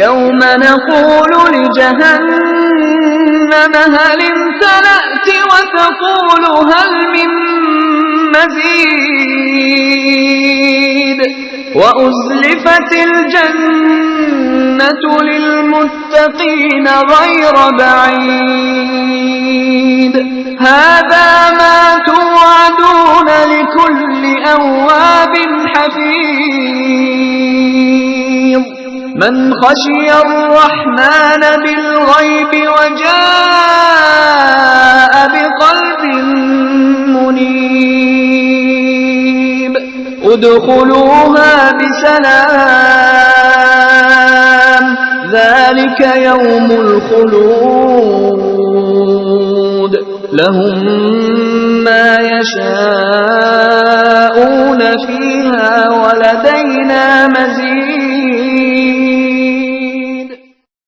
يوم نقول لجهنم هل امتلأت وتقول هل من مزيد وأزلفت الجنة للمتقين غير بعيد هذا ما توعدون لكل أواب حفيظ من خشي الرحمن بالغيب وجاء بقلب منيب ادخلوها بسلام ذلك يوم الخلود لهم ما يشاءون فيها